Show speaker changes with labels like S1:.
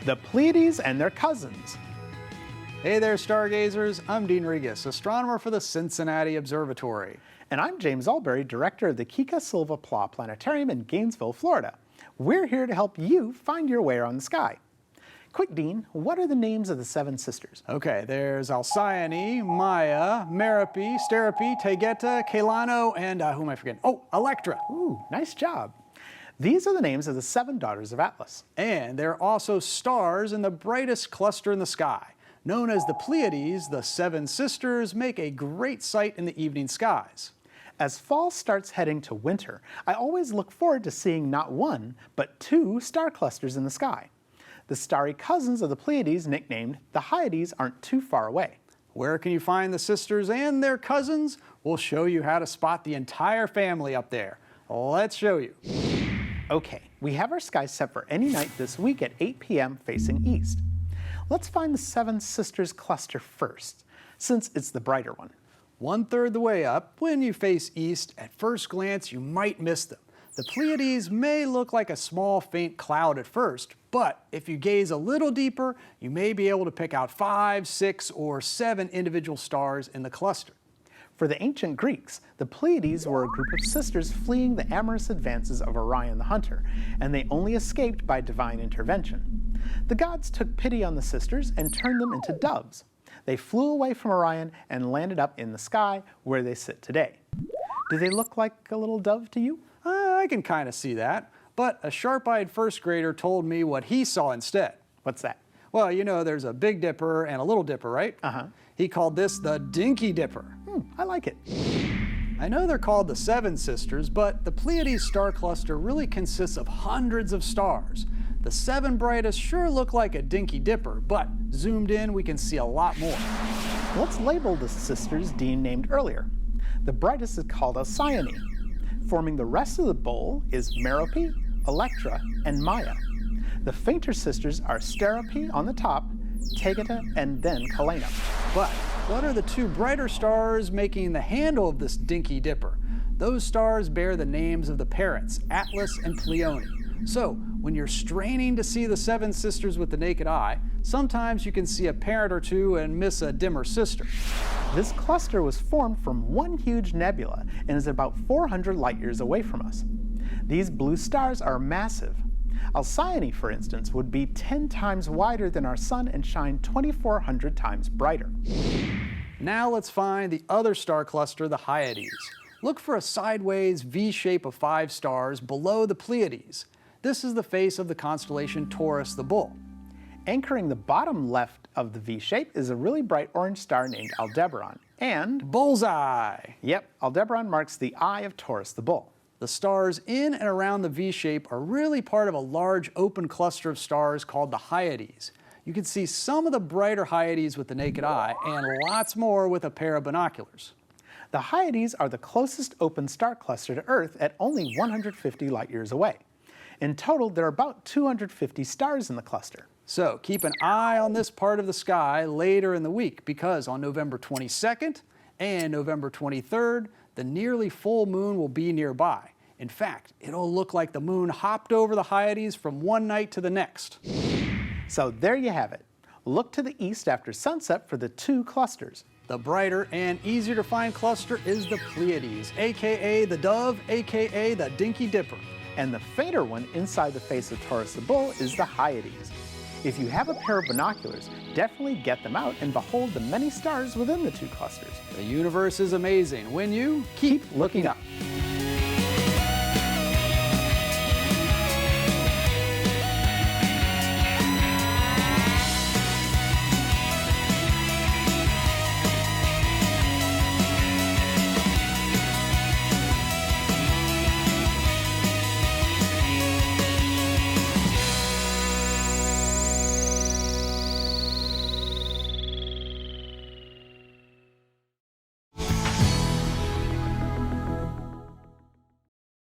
S1: the Pleiades and their cousins.
S2: Hey there, stargazers. I'm Dean Regas, astronomer for the Cincinnati Observatory.
S1: And I'm James Albury, director of the Kika Silva Pla Planetarium in Gainesville, Florida. We're here to help you find your way around the sky. Quick, Dean, what are the names of the seven sisters?
S2: Okay, there's Alcyone, Maya, Merope, Sterope, Taygeta, Kailano, and who am I forgetting? Oh, Electra.
S1: Ooh, nice job. These are the names of the seven daughters of Atlas.
S2: And they're also stars in the brightest cluster in the sky. Known as the Pleiades, the seven sisters make a great sight in the evening skies.
S1: As fall starts heading to winter, I always look forward to seeing not one, but two star clusters in the sky. The starry cousins of the Pleiades, nicknamed the Hyades, aren't too far away.
S2: Where can you find the sisters and their cousins? We'll show you how to spot the entire family up there. Let's show you.
S1: Okay, we have our sky set for any night this week at 8 p.m. facing east. Let's find the Seven Sisters cluster first, since it's the brighter one.
S2: 1/3 the way up, when you face east, at first glance you might miss them. The Pleiades may look like a small faint cloud at first, but if you gaze a little deeper, you may be able to pick out 5, 6, or 7 individual stars in the cluster.
S1: For the ancient Greeks, the Pleiades were a group of sisters fleeing the amorous advances of Orion the Hunter, and they only escaped by divine intervention. The gods took pity on the sisters and turned them into doves. They flew away from Orion and landed up in the sky where they sit today. Do they look like a little dove to you?
S2: I can kind of see that, but a sharp-eyed first grader told me what he saw instead.
S1: What's that?
S2: Well, you know, there's a Big Dipper and a Little Dipper, right?
S1: Uh-huh.
S2: He called this the Dinky Dipper.
S1: I like it.
S2: I know they're called the Seven Sisters, but the Pleiades star cluster really consists of hundreds of stars. The 7 brightest sure look like a Dinky Dipper, but zoomed in we can see a lot more.
S1: Let's label the sisters Dean named earlier. The brightest is called Alcyone. Forming the rest of the bowl is Merope, Electra, and Maya. The fainter sisters are Sterope on the top, Taygeta, and then Kailano.
S2: But what are the 2 brighter stars making the handle of this Dinky Dipper? Those stars bear the names of the parents, Atlas and Pleione. So, when you're straining to see the 7 sisters with the naked eye, sometimes you can see a parent or 2 and miss a dimmer sister.
S1: This cluster was formed from one huge nebula and is about 400 light years away from us. These blue stars are massive. Alcyone, for instance, would be 10 times wider than our sun and shine 2,400 times brighter.
S2: Now let's find the other star cluster, the Hyades. Look for a sideways V shape of 5 stars below the Pleiades. This is the face of the constellation Taurus the Bull.
S1: Anchoring the bottom left of the V shape is a really bright orange star named Aldebaran. And
S2: bullseye!
S1: Yep, Aldebaran marks the eye of Taurus the Bull.
S2: The stars in and around the V shape are really part of a large open cluster of stars called the Hyades. You can see some of the brighter Hyades with the naked eye and lots more with a pair of binoculars.
S1: The Hyades are the closest open star cluster to Earth at only 150 light years away. In total, there are about 250 stars in the cluster.
S2: So keep an eye on this part of the sky later in the week, because on November 22nd and November 23rd, the nearly full moon will be nearby. In fact, it'll look like the moon hopped over the Hyades from one night to the next.
S1: So there you have it. Look to the east after sunset for the 2 clusters.
S2: The brighter and easier to find cluster is the Pleiades, aka the Dove, aka the Dinky Dipper.
S1: And the fainter one inside the face of Taurus the Bull is the Hyades. If you have a pair of binoculars, definitely get them out and behold the many stars within the 2 clusters.
S2: The universe is amazing when you
S1: Keep looking up.